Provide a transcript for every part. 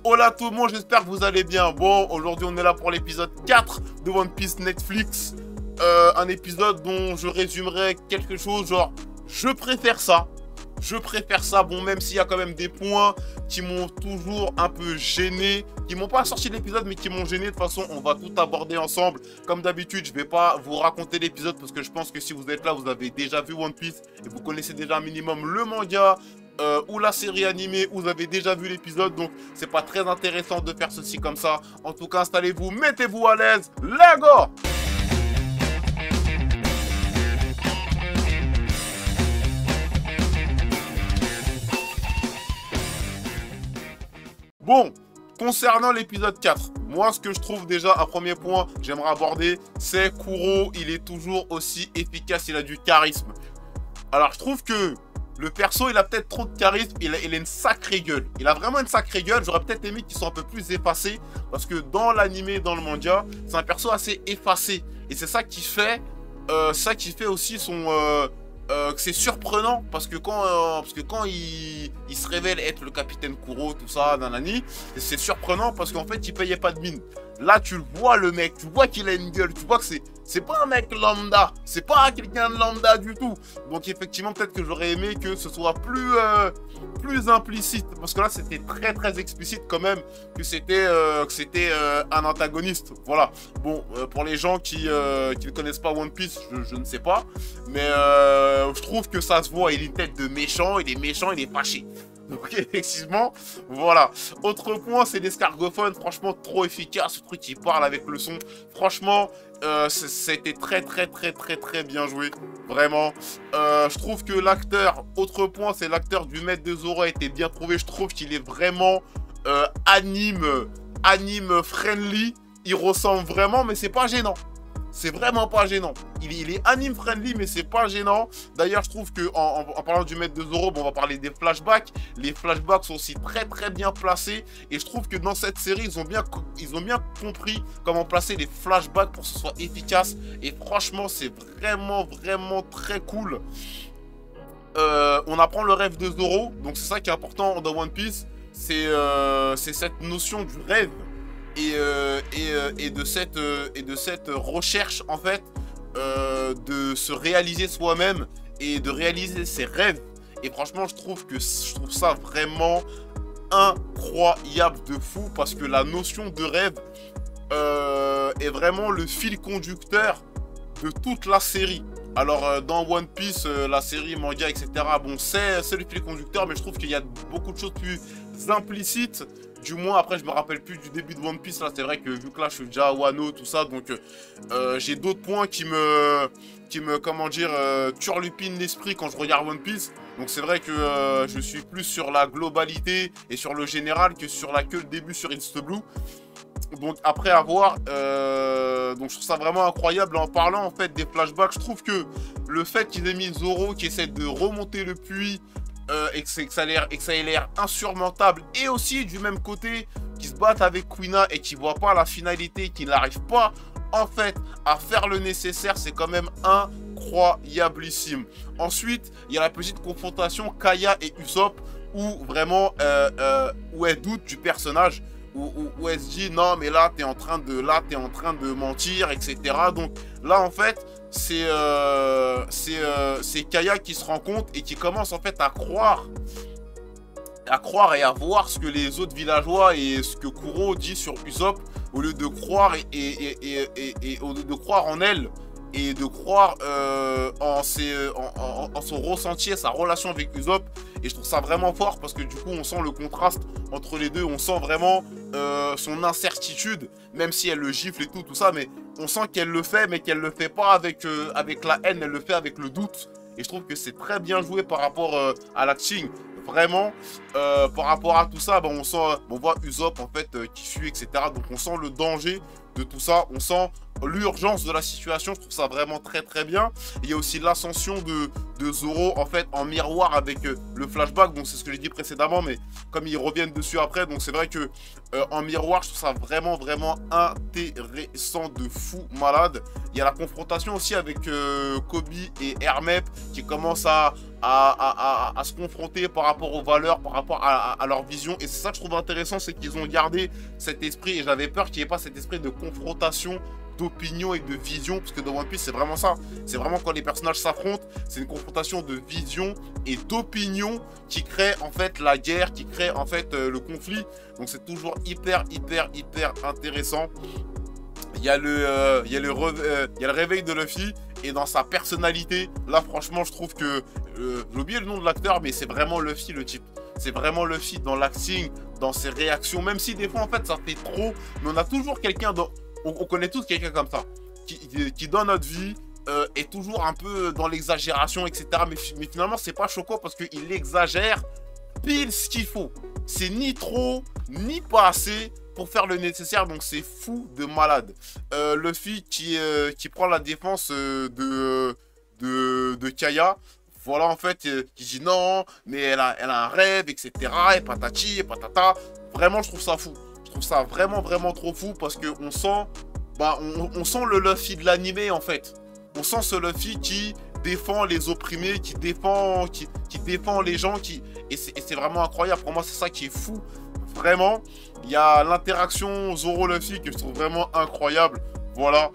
Hola tout le monde, j'espère que vous allez bien. Bon, aujourd'hui on est là pour l'épisode 4 de One Piece Netflix. Un épisode dont je résumerai quelque chose genre, je préfère ça. Je préfère ça, bon, même s'il y a quand même des points qui m'ont toujours un peu gêné, qui m'ont pas sorti de l'épisode, mais qui m'ont gêné. De toute façon, on va tout aborder ensemble. Comme d'habitude, je vais pas vous raconter l'épisode parce que je pense que si vous êtes là, vous avez déjà vu One Piece et vous connaissez déjà un minimum le manga ou la série animée, où vous avez déjà vu l'épisode. Donc, c'est pas très intéressant de faire ceci comme ça. En tout cas, installez-vous, mettez-vous à l'aise. Let's go! Bon, concernant l'épisode 4, moi ce que je trouve déjà, un premier point que j'aimerais aborder, c'est Kuro, il est toujours aussi efficace, il a du charisme. Alors je trouve que le perso, il a peut-être trop de charisme, il a une sacrée gueule. Il a vraiment une sacrée gueule, j'aurais peut-être aimé qu'il soit un peu plus effacé, parce que dans l'anime, dans le manga, c'est un perso assez effacé. Et c'est ça qui fait, aussi son... que c'est surprenant parce que quand il se révèle être le capitaine Kuro, tout ça, nanani, c'est surprenant parce qu'en fait il payait pas de mine. Là tu le vois, le mec, tu vois qu'il a une gueule, tu vois que c'est pas un mec lambda, c'est pas quelqu'un de lambda du tout. Donc effectivement peut-être que j'aurais aimé que ce soit plus implicite, parce que là c'était très explicite quand même que c'était un antagoniste. Voilà. Bon, pour les gens qui ne connaissent pas One Piece, je ne sais pas, mais je trouve que ça se voit, il a une tête de méchant, il est méchant, il est fâché. Donc effectivement, voilà. Autre point, c'est l'escargophone, franchement trop efficace, ce truc qui parle avec le son. Franchement, c'était très bien joué, vraiment. Je trouve que l'acteur, autre point, c'est l'acteur du maître de Zoro a été bien trouvé. Je trouve qu'il est vraiment anime friendly. Il ressemble vraiment, mais c'est pas gênant. C'est vraiment pas gênant. Il est anime friendly, mais c'est pas gênant. D'ailleurs, je trouve que en parlant du maître de Zoro, bon, on va parler des flashbacks. Les flashbacks sont aussi très bien placés. Et je trouve que dans cette série, ils ont bien compris comment placer les flashbacks pour que ce soit efficace. Et franchement, c'est vraiment très cool. On apprend le rêve de Zoro. Donc c'est ça qui est important dans One Piece. C'est cette notion du rêve. Et de cette recherche en fait de se réaliser soi-même et de réaliser ses rêves. Et franchement je trouve ça vraiment incroyable de fou, parce que la notion de rêve est vraiment le fil conducteur de toute la série. Alors dans One Piece, la série, manga, etc., bon, c'est le fil conducteur, mais je trouve qu'il y a beaucoup de choses plus implicites. Du moins, après, je me rappelle plus du début de One Piece. Là, c'est vrai que vu que là, je suis déjà à Wano, tout ça, donc j'ai d'autres points qui me comment dire, turlupinent l'esprit quand je regarde One Piece. Donc c'est vrai que je suis plus sur la globalité et sur le général que le début sur East Blue. Donc après avoir, donc je trouve ça vraiment incroyable. En parlant en fait des flashbacks, je trouve que le fait qu'ils aient mis Zoro qui essaie de remonter le puits, et que ça ait l'air insurmontable, et aussi du même côté qui se battent avec Kuina et qui voient pas la finalité, qui n'arrivent pas en fait à faire le nécessaire, c'est quand même incroyablissime. Ensuite, il y a la petite confrontation Kaya et Usopp où vraiment où elle doute du personnage, où elle se dit non mais là t'es en train de mentir, etc. Donc là en fait c'est Kaya qui se rend compte et qui commence en fait à croire et à voir ce que les autres villageois et ce que Kuro dit sur Usopp, au lieu de croire au lieu de croire en elle et de croire en son ressenti et sa relation avec Usopp. Et je trouve ça vraiment fort parce que du coup on sent le contraste entre les deux, on sent vraiment son incertitude, même si elle le gifle et tout ça, mais on sent qu'elle le fait, mais qu'elle le fait pas avec la haine, elle le fait avec le doute. Et je trouve que c'est très bien joué par rapport à l'acting. Vraiment, par rapport à tout ça, on voit Usopp en fait qui fuit, etc. Donc on sent le danger de tout ça, on sent l'urgence de la situation, je trouve ça vraiment très très bien. Il y a aussi l'ascension de Zoro en fait en miroir avec le flashback, donc c'est ce que j'ai dit précédemment, mais comme ils reviennent dessus après, donc c'est vrai que en miroir, je trouve ça vraiment vraiment intéressant de fou malade. Il y a la confrontation aussi avec Kobe et Hermep qui commencent à se confronter par rapport aux valeurs, par rapport à leur vision, et c'est ça que je trouve intéressant, c'est qu'ils ont gardé cet esprit, et j'avais peur qu'il n'y ait pas cet esprit de confrontation d'opinion et de vision, parce que dans One Piece c'est vraiment ça, c'est vraiment quand les personnages s'affrontent, c'est une confrontation de vision et d'opinion qui crée en fait la guerre, qui crée en fait le conflit, donc c'est toujours hyper intéressant. Il y a le réveil de Luffy, et dans sa personnalité, là franchement je trouve que, j'ai oublié le nom de l'acteur, mais c'est vraiment Luffy le type. C'est vraiment Luffy dans l'acting, dans ses réactions, même si des fois en fait ça fait trop, mais on a toujours quelqu'un dans... On connaît tous quelqu'un comme ça, qui dans notre vie est toujours un peu dans l'exagération, etc. Mais finalement, c'est pas choquant parce qu'il exagère pile ce qu'il faut. C'est ni trop, ni pas assez pour faire le nécessaire, donc c'est fou de malade. Luffy qui prend la défense de Kaya. Voilà, en fait, qui dit non, mais elle a un rêve, etc. Et patati, et patata. Vraiment, je trouve ça fou. Je trouve ça vraiment trop fou parce qu'on sent, on sent le Luffy de l'animé en fait. On sent ce Luffy qui défend les opprimés, qui défend les gens, et c'est vraiment incroyable. Pour moi, c'est ça qui est fou. Vraiment, il y a l'interaction Zoro-Luffy que je trouve vraiment incroyable. Voilà.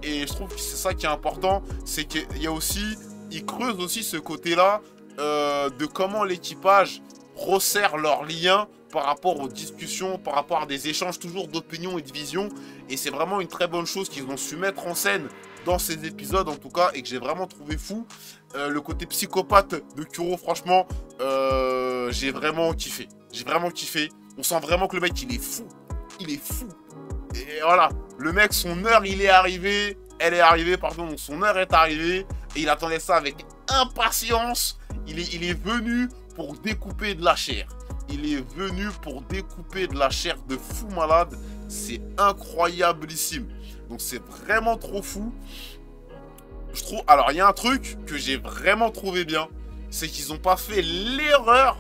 Et je trouve que c'est ça qui est important. C'est qu'il y a aussi, il creuse aussi ce côté-là de comment l'équipage resserre leurs liens par rapport aux discussions, par rapport à des échanges toujours d'opinions et de visions. Et c'est vraiment une très bonne chose qu'ils ont su mettre en scène dans ces épisodes en tout cas, et que j'ai vraiment trouvé fou. Le côté psychopathe de Kuro, franchement, j'ai vraiment kiffé. J'ai vraiment kiffé. On sent vraiment que le mec, il est fou. Il est fou. Et voilà, le mec, son heure, il est arrivé. Elle est arrivée, pardon, son heure est arrivée. Et il attendait ça avec impatience. Il est venu pour découper de la chair. Il est venu pour découper de la chair de fou malade. C'est incroyablissime. Donc c'est vraiment trop fou. Je trouve... Alors il y a un truc que j'ai vraiment trouvé bien. C'est qu'ils n'ont pas fait l'erreur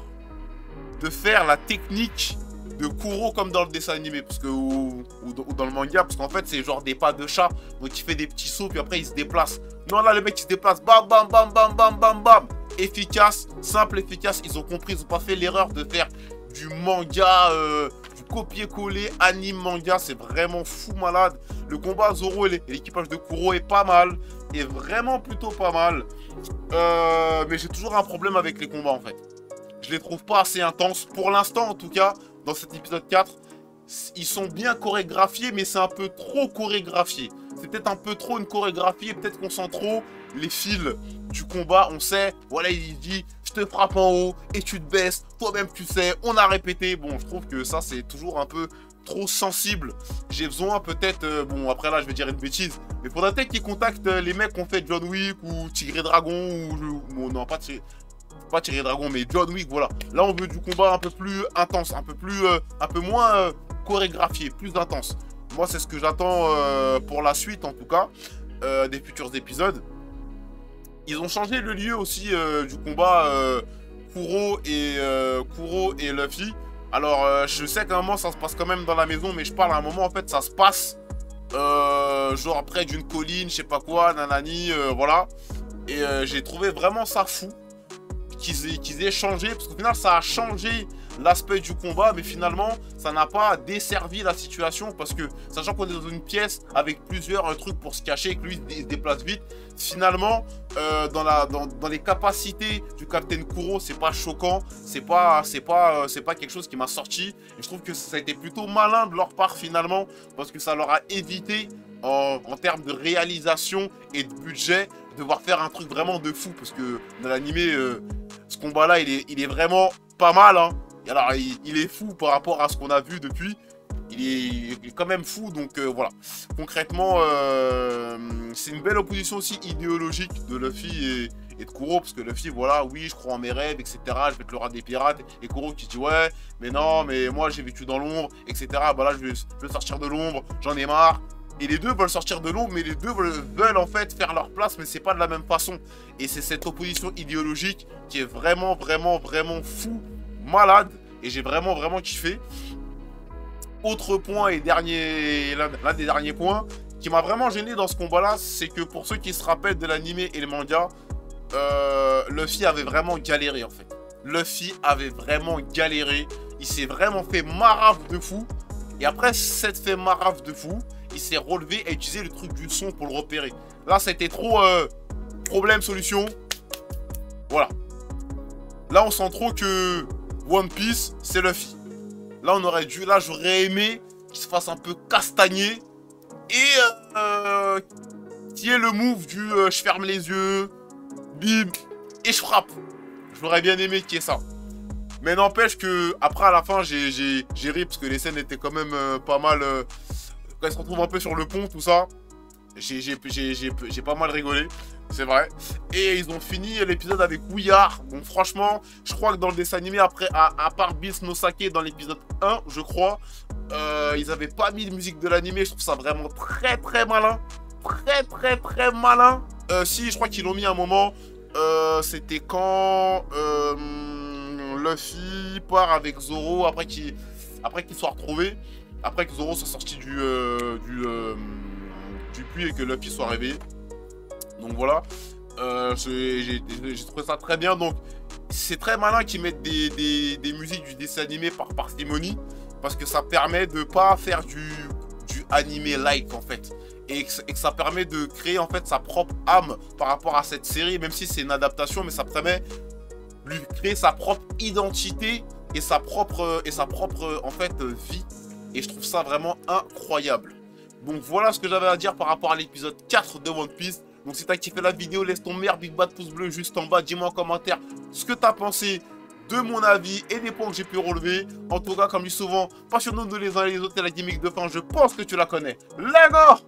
de faire la technique de Kuro comme dans le dessin animé. Parce que, ou dans le manga. Parce qu'en fait c'est genre des pas de chat. Donc il fait des petits sauts puis après il se déplace. Non là le mec il se déplace. Bam bam bam bam bam bam bam. Efficace, simple, efficace. Ils ont compris, ils n'ont pas fait l'erreur de faire du manga, du copier-coller, anime manga. C'est vraiment fou malade. Le combat Zoro et l'équipage de Kuro est pas mal. Est vraiment plutôt pas mal. Mais j'ai toujours un problème avec les combats en fait. Je les trouve pas assez intenses. Pour l'instant en tout cas, dans cet épisode 4, ils sont bien chorégraphiés, mais c'est un peu trop chorégraphié. C'est peut-être un peu trop une chorégraphie, et peut-être qu'on sent trop les fils du combat. On sait, voilà, il dit, je te frappe en haut et tu te baisses. Toi-même, tu sais, on a répété. Bon, je trouve que ça, c'est toujours un peu trop sensible. J'ai besoin peut-être, bon, après là, je vais dire une bêtise, mais faudrait peut-être qu'ils contactent les mecs qui ont fait John Wick ou Tigre et Dragon ou non, pas Tigre et Dragon, mais John Wick, voilà. Là, on veut du combat un peu plus intense, un peu moins chorégraphié, plus intense. Moi, c'est ce que j'attends pour la suite, en tout cas, des futurs épisodes. Ils ont changé le lieu aussi du combat Kuro et Luffy. Alors, je sais qu'à un moment, ça se passe quand même dans la maison, mais je parle à un moment, en fait, ça se passe genre près d'une colline, je sais pas quoi, nanani, voilà. Et j'ai trouvé vraiment ça fou qu'ils aient changé, parce qu'au final, ça a changé l'aspect du combat, mais finalement, ça n'a pas desservi la situation, parce que, sachant qu'on est dans une pièce avec plusieurs trucs pour se cacher, que lui, il se déplace vite, finalement, dans les capacités du Captain Kuro, c'est pas choquant, c'est pas quelque chose qui m'a sorti, et je trouve que ça a été plutôt malin de leur part, finalement, parce que ça leur a évité, en termes de réalisation et de budget, de devoir faire un truc vraiment de fou, parce que dans l'animé, ce combat-là, il est vraiment pas mal, hein. Alors, il est fou par rapport à ce qu'on a vu depuis. Il est quand même fou, donc voilà. Concrètement, c'est une belle opposition aussi idéologique de Luffy et de Kuro, parce que Luffy, voilà, oui, je crois en mes rêves, etc. Je vais être le roi des pirates. Et Kuro qui dit, ouais, mais non, mais moi j'ai vécu dans l'ombre, etc. Bah là, je veux sortir de l'ombre, j'en ai marre. Et les deux veulent sortir de l'eau, mais les deux veulent en fait faire leur place, mais c'est pas de la même façon. Et c'est cette opposition idéologique qui est vraiment, vraiment, vraiment fou, malade. Et j'ai vraiment, vraiment kiffé. Autre point et l'un des derniers points qui m'a vraiment gêné dans ce combat-là, c'est que pour ceux qui se rappellent de l'animé et le manga, Luffy avait vraiment galéré en fait. Luffy avait vraiment galéré. Il s'est vraiment fait marave de fou. Et après s'être fait marave de fou, il s'est relevé et utilisé le truc du son pour le repérer. Là, c'était trop problème, solution. Voilà. Là, on sent trop que One Piece, c'est Luffy. Là, on aurait dû, là, j'aurais aimé qu'il se fasse un peu castagner. Et qui est le move du je ferme les yeux, bim, et je frappe. J'aurais bien aimé qu'il y ait ça. Mais n'empêche que après à la fin j'ai ri parce que les scènes étaient quand même pas mal. Quand ils se retrouvent un peu sur le pont, tout ça, j'ai pas mal rigolé, c'est vrai. Et ils ont fini l'épisode avec Ouillard. Donc franchement, je crois que dans le dessin animé, après, à part Bills no Sake dans l'épisode 1, je crois, ils avaient pas mis de musique de l'animé. Je trouve ça vraiment très très malin. Très malin. Si, je crois qu'ils l'ont mis à un moment. C'était quand Luffy part avec Zoro après qu'ils soient retrouvés. Après que Zoro soit sorti du puits et que Luffy soit réveillé. Donc voilà. J'ai trouvé ça très bien. Donc c'est très malin qu'ils mettent des musiques du dessin animé par parcimonie. Parce que ça permet de pas faire du animé like en fait. Et que ça permet de créer en fait sa propre âme par rapport à cette série. Même si c'est une adaptation, mais ça permet de lui créer sa propre identité et sa propre en fait vie. Et je trouve ça vraiment incroyable. Donc voilà ce que j'avais à dire par rapport à l'épisode 4 de One Piece. Donc si t'as kiffé la vidéo, laisse ton meilleur big bad pouce bleu juste en bas. Dis-moi en commentaire ce que t'as pensé de mon avis et des points que j'ai pu relever. En tout cas, comme dit souvent, passionnons-nous les uns et les autres. Et la gimmick de fin, je pense que tu la connais. Lego!